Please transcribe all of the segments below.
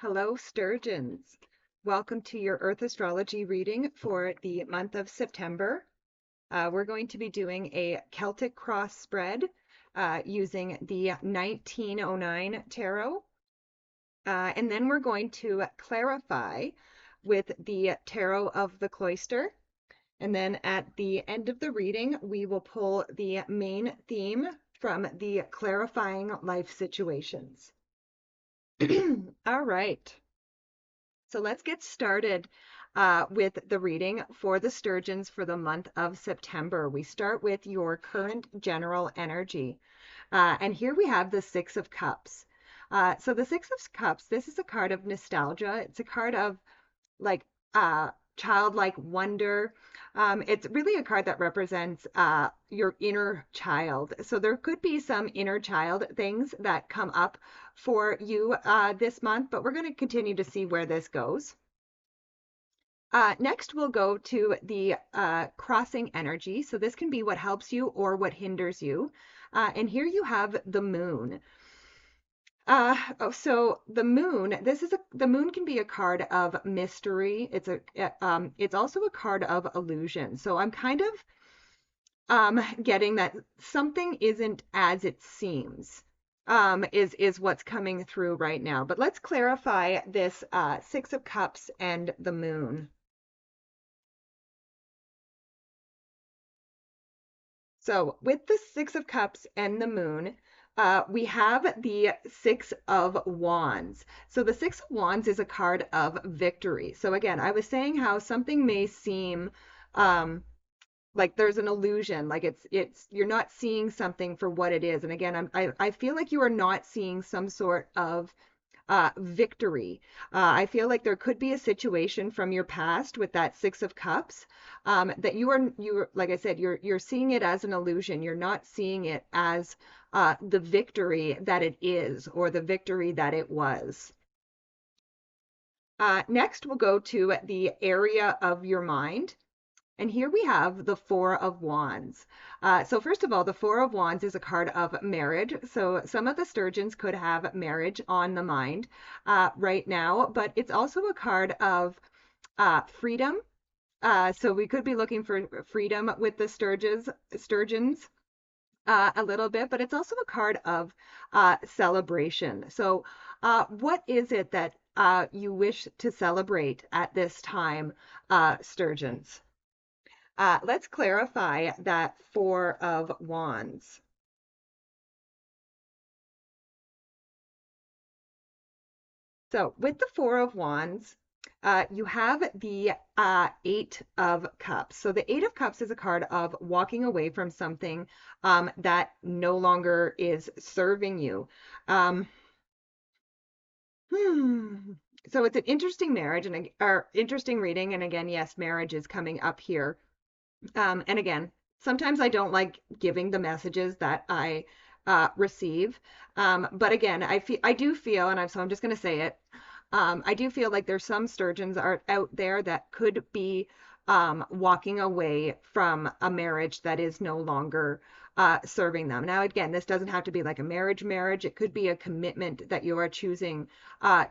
Hello, Sturgeons. Welcome to your Earth astrology reading for the month of September. We're going to be doing a Celtic Cross spread using the 1909 tarot. And then we're going to clarify with the Tarot of the Cloister. And then at the end of the reading, we will pull the main theme from the clarifying life situations. All right. So let's get started with the reading for the Sturgeons for the month of September. We start with your current general energy. And here we have the Six of Cups. So the Six of Cups, this is a card of nostalgia. It's a card of like childlike wonder. It's really a card that represents your inner child. So there could be some inner child things that come up for you this month, but we're going to continue to see where this goes. Next, we'll go to the crossing energy. So this can be what helps you or what hinders you. And here you have the moon. So the moon, the moon can be a card of mystery. It's also a card of illusion. So I'm kind of getting that something isn't as it seems. Is what's coming through right now. But let's clarify this Six of Cups and the moon. So with the Six of Cups and the moon, we have the Six of Wands. So the Six of Wands is a card of victory. So again, I was saying how something may seem like there's an illusion, like you're not seeing something for what it is. And again, I feel like you are not seeing some sort of victory. I feel like there could be a situation from your past with that Six of Cups that like I said, you're seeing it as an illusion. You're not seeing it as the victory that it is or the victory that it was. Next, we'll go to the area of your mind. And here we have the Four of Wands. So first of all, the Four of Wands is a card of marriage. So some of the Sturgeons could have marriage on the mind right now, but it's also a card of freedom. So we could be looking for freedom with the Sturgeons a little bit, but it's also a card of celebration. So what is it that you wish to celebrate at this time, Sturgeons? Let's clarify that Four of Wands. So with the Four of Wands, you have the Eight of Cups. So the Eight of Cups is a card of walking away from something that no longer is serving you. Um, so it's an interesting marriage or interesting reading. And again, yes, marriage is coming up here. And again, sometimes I don't like giving the messages that I receive. But again, I do feel, so I'm just going to say it. I do feel like there's some Sturgeons are out there that could be walking away from a marriage that is no longer serving them. Now, again, this doesn't have to be like a marriage. It could be a commitment that you are choosing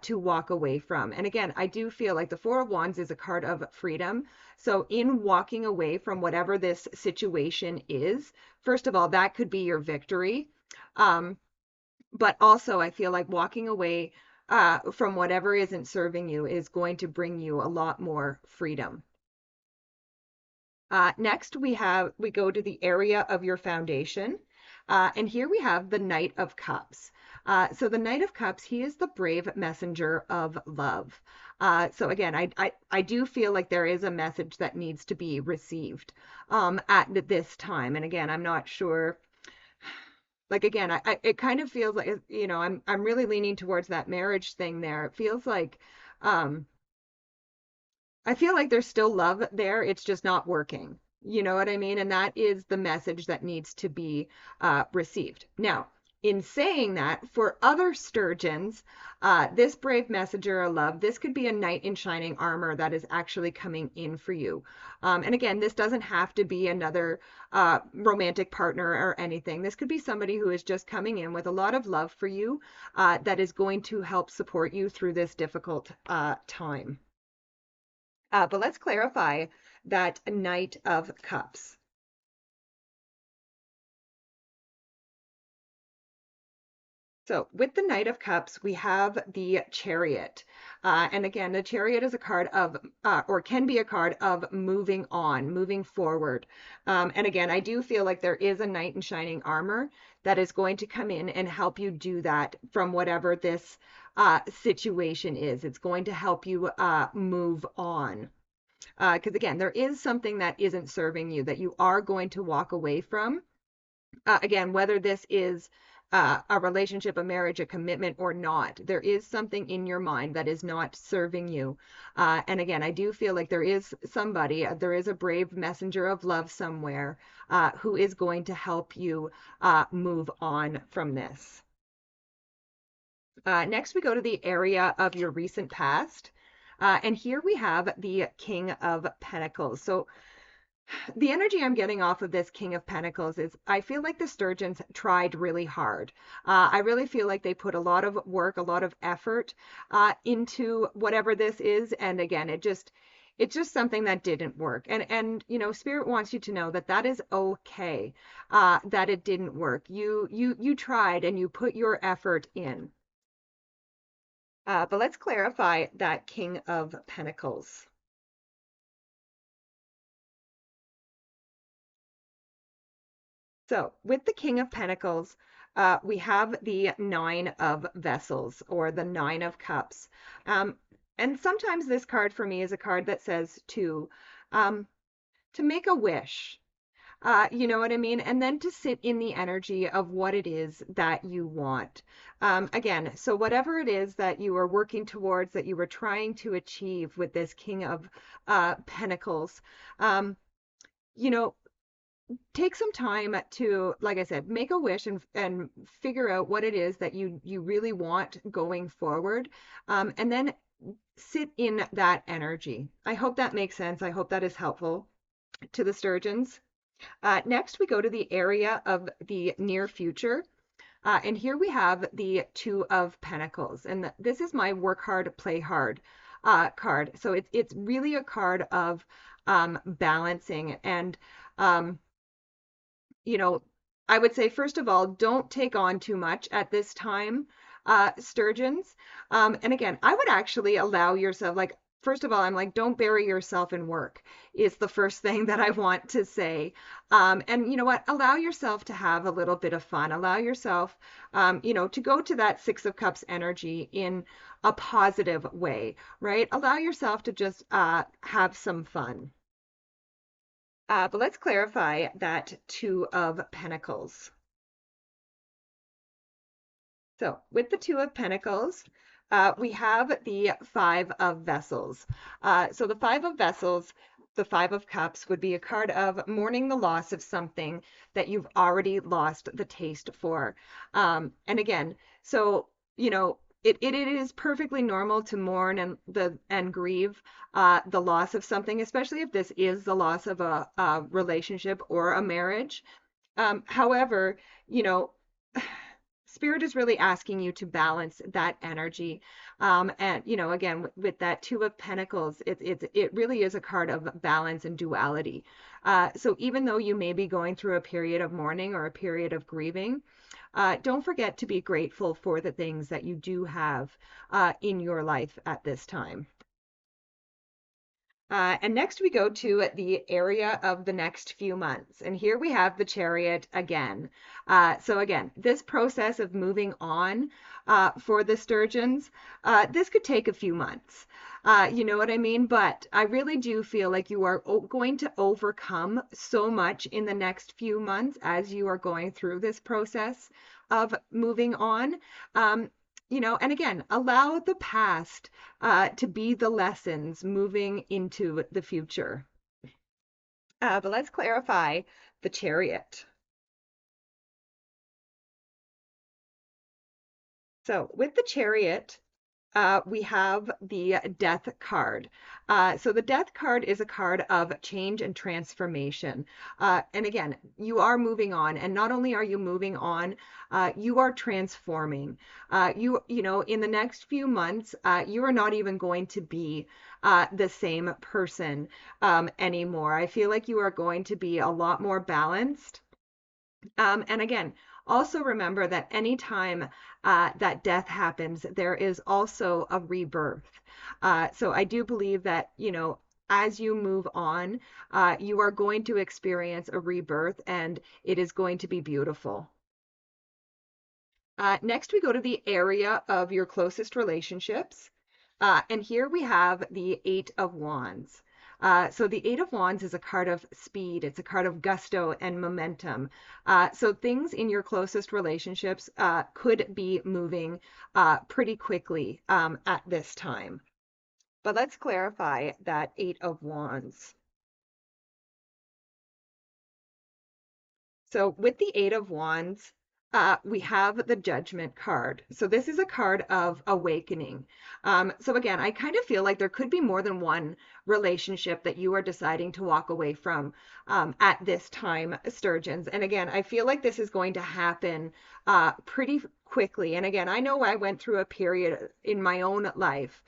to walk away from. And again, I do feel like the Four of Wands is a card of freedom. So in walking away from whatever this situation is, first of all, that could be your victory. But also I feel like walking away from whatever isn't serving you is going to bring you a lot more freedom. Next, we go to the area of your foundation. And here we have the Knight of Cups. So the Knight of Cups, he is the brave messenger of love. So again, I do feel like there is a message that needs to be received at this time. And again, I'm not sure. Like again, it kind of feels like I'm really leaning towards that marriage thing there. It feels like I feel like there's still love there. It's just not working. You know what I mean? And that is the message that needs to be received. Now, in saying that, for other sturgeons, this brave messenger of love, this could be a knight in shining armor that is actually coming in for you. And again, this doesn't have to be another romantic partner or anything. This could be somebody who is just coming in with a lot of love for you that is going to help support you through this difficult time. But let's clarify that Knight of Cups. So with the Knight of Cups, we have the Chariot. And again, the Chariot is a card of, or can be a card of moving on, moving forward. And again, I do feel like there is a knight in shining armor that is going to come in and help you do that from whatever this situation is. It's going to help you move on. Because again, there is something that isn't serving you that you are going to walk away from. Again, whether this is a relationship, a marriage, a commitment, or not, there is something in your mind that is not serving you. And again, I do feel like there is somebody, there is a brave messenger of love somewhere who is going to help you move on from this. Next, we go to the area of your recent past. And here we have the King of Pentacles. So the energy I'm getting off of this King of Pentacles is I feel like the Sturgeons tried really hard. I really feel like they put a lot of work, a lot of effort into whatever this is. And again, it's just something that didn't work. And you know, Spirit wants you to know that that is okay, that it didn't work. You tried and you put your effort in. But let's clarify that King of Pentacles. So with the King of Pentacles, we have the Nine of Vessels or the Nine of Cups. And sometimes this card for me is a card that says um, to make a wish. You know what I mean? And then to sit in the energy of what it is that you want. Again, so whatever it is that you are working towards, that you were trying to achieve with this King of Pentacles, you know, take some time to, like I said, make a wish and figure out what it is that you really want going forward. And then sit in that energy. I hope that makes sense. I hope that is helpful to the Sturgeons. Next, we go to the area of the near future. And here we have the Two of Pentacles. And this is my work hard, play hard card. So it's really a card of balancing and you know, I would say, first of all, don't take on too much at this time, Sturgeons. And again, I would actually allow yourself, like, first of all, I'm like, don't bury yourself in work, is the first thing that I want to say. And you know what? Allow yourself to have a little bit of fun. Allow yourself, you know, to go to that Six of Cups energy in a positive way, right? Allow yourself to just have some fun. But let's clarify that Two of Pentacles. So with the Two of Pentacles, we have the Five of Vessels. So the Five of Vessels, the Five of Cups would be a card of mourning the loss of something that you've already lost the taste for. And again, so, you know, it is perfectly normal to mourn and grieve the loss of something, especially if this is the loss of a relationship or a marriage. However, you know, Spirit is really asking you to balance that energy. And, you know, again, with that Two of Pentacles, it really is a card of balance and duality. So even though you may be going through a period of mourning or a period of grieving, don't forget to be grateful for the things that you do have in your life at this time. And next we go to the area of the next few months. And here we have the Chariot again. So again, this process of moving on for the Sturgeons, this could take a few months. You know what I mean? But I really do feel like you are going to overcome so much in the next few months as you are going through this process of moving on. You know, and again, allow the past to be the lessons moving into the future. But let's clarify the Chariot. So with the Chariot, we have the Death card. So the Death card is a card of change and transformation. And again, you are moving on, and not only are you moving on, you are transforming. In the next few months, you are not even going to be the same person anymore. I feel like you are going to be a lot more balanced. And again, also remember that anytime that death happens, there is also a rebirth. So I do believe that, as you move on, you are going to experience a rebirth and it is going to be beautiful. Next, we go to the area of your closest relationships. And here we have the Eight of Wands. So the Eight of Wands is a card of speed. It's a card of gusto and momentum. So things in your closest relationships could be moving pretty quickly at this time. But let's clarify that Eight of Wands. So with the Eight of Wands, we have the Judgment card. So this is a card of awakening. So again, I kind of feel like there could be more than one relationship that you are deciding to walk away from at this time, Sturgeons. And again, I feel like this is going to happen pretty quickly. And again, I know I went through a period in my own life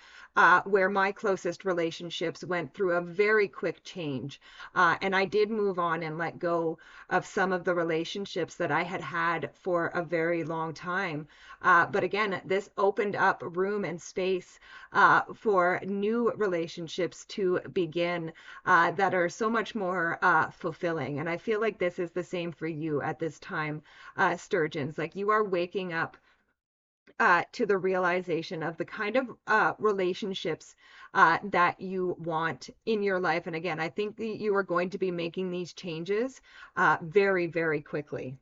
where my closest relationships went through a very quick change. And I did move on and let go of some of the relationships that I had had for a very long time. But again, this opened up room and space for new relationships to begin that are so much more fulfilling. And I feel like this is the same for you at this time, Sturgeons. Like you are waking up to the realization of the kind of relationships that you want in your life. And again, I think that you are going to be making these changes very, very quickly.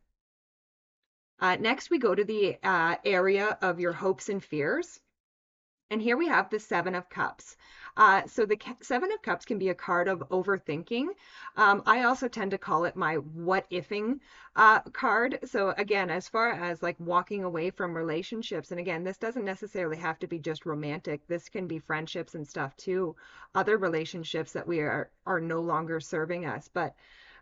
Next, we go to the area of your hopes and fears. And here we have the Seven of Cups. So the Seven of Cups can be a card of overthinking. I also tend to call it my what ifing card. So again, as far as like walking away from relationships, and again, this doesn't necessarily have to be just romantic. This can be friendships and stuff too. Other relationships that we are no longer serving us. But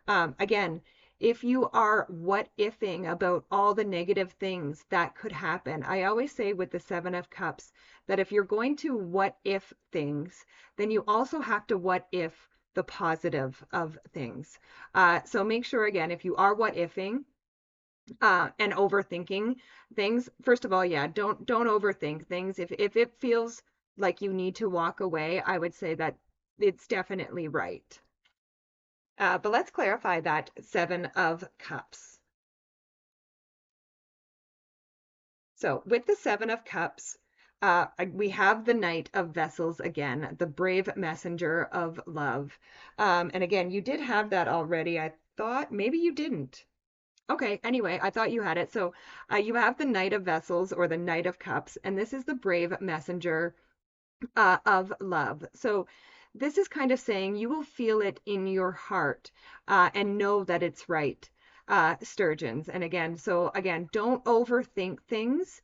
again, if you are what ifing about all the negative things that could happen, I always say with the Seven of Cups that if you're going to what if things, then you also have to what if the positive of things. So make sure again, if you are what ifing and overthinking things, first of all, yeah, don't overthink things. If it feels like you need to walk away, I would say that it's definitely right. But let's clarify that Seven of Cups. So with the Seven of Cups, we have the Knight of Vessels again, the brave messenger of love. And again, you did have that already. I thought maybe you didn't. Okay, anyway, I thought you had it. So you have the Knight of Vessels or the Knight of Cups, and this is the brave messenger of love. So this is kind of saying you will feel it in your heart and know that it's right, Sturgeons. And again, so again, don't overthink things.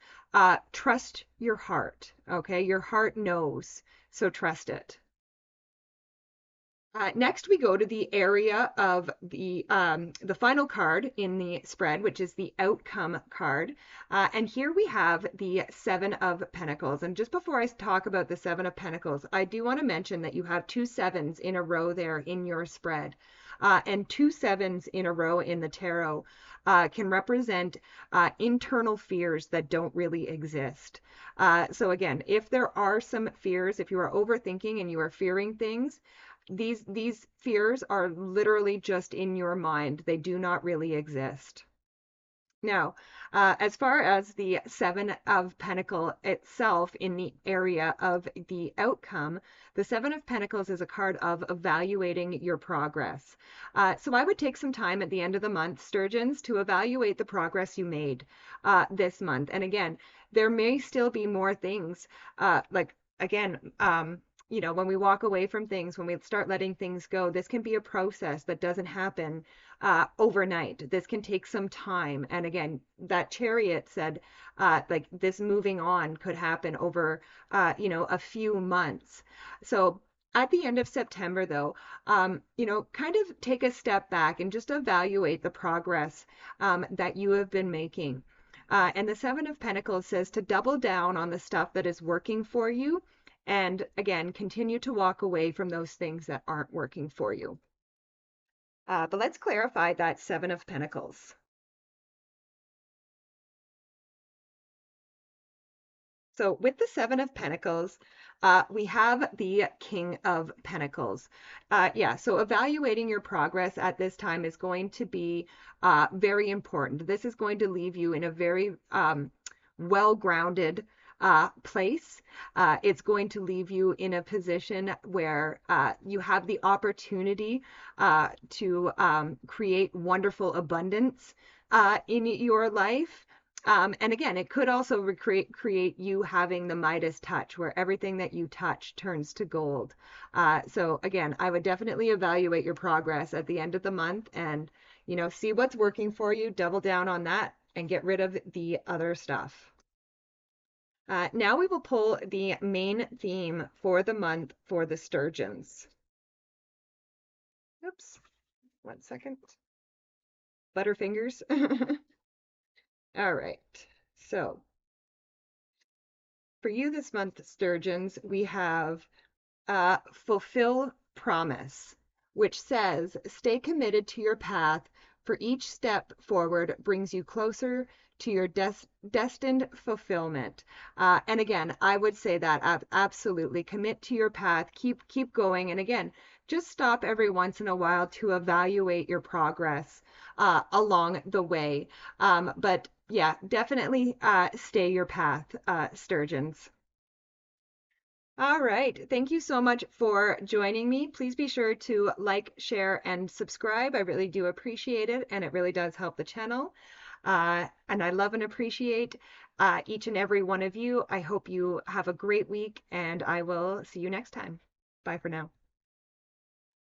Trust your heart. Okay, your heart knows, so trust it. Next, we go to the area of the final card in the spread, which is the outcome card. And here we have the Seven of Pentacles. And just before I talk about the Seven of Pentacles, I do want to mention that you have two sevens in a row there in your spread. And two sevens in a row in the tarot can represent internal fears that don't really exist. So again, if there are some fears, if you are overthinking and you are fearing things, these fears are literally just in your mind. They do not really exist. Now, as far as the Seven of Pentacles itself in the area of the outcome, the Seven of Pentacles is a card of evaluating your progress. So I would take some time at the end of the month, Sturgeons, to evaluate the progress you made this month. And again, there may still be more things again, when we walk away from things, when we start letting things go, this can be a process that doesn't happen overnight. This can take some time. And again, that chariot said, like this moving on could happen over, a few months. So at the end of September, though, kind of take a step back and just evaluate the progress that you have been making. And the Seven of Pentacles says to double down on the stuff that is working for you. And again, continue to walk away from those things that aren't working for you. But let's clarify that Seven of Pentacles. So with the Seven of Pentacles, we have the King of Pentacles. Yeah, so evaluating your progress at this time is going to be very important. This is going to leave you in a very well-grounded place. It's going to leave you in a position where you have the opportunity to create wonderful abundance in your life. And again, it could also create you having the Midas touch, where everything that you touch turns to gold. So again, I would definitely evaluate your progress at the end of the month and, see what's working for you, double down on that, and get rid of the other stuff. Now we will pull the main theme for the month for the Sturgeons. Oops, 1 second. Butterfingers. All right, so for you this month, Sturgeons, we have fulfill promise, which says stay committed to your path, for each step forward brings you closer to your destined fulfillment. And again, I would say that absolutely commit to your path, keep going. And again, just stop every once in a while to evaluate your progress along the way. But yeah, definitely stay your path, Sturgeons. All right. Thank you so much for joining me. Please be sure to like, share, and subscribe. I really do appreciate it, and it really does help the channel. And I love and appreciate each and every one of you. I hope you have a great week, and I will see you next time. Bye for now.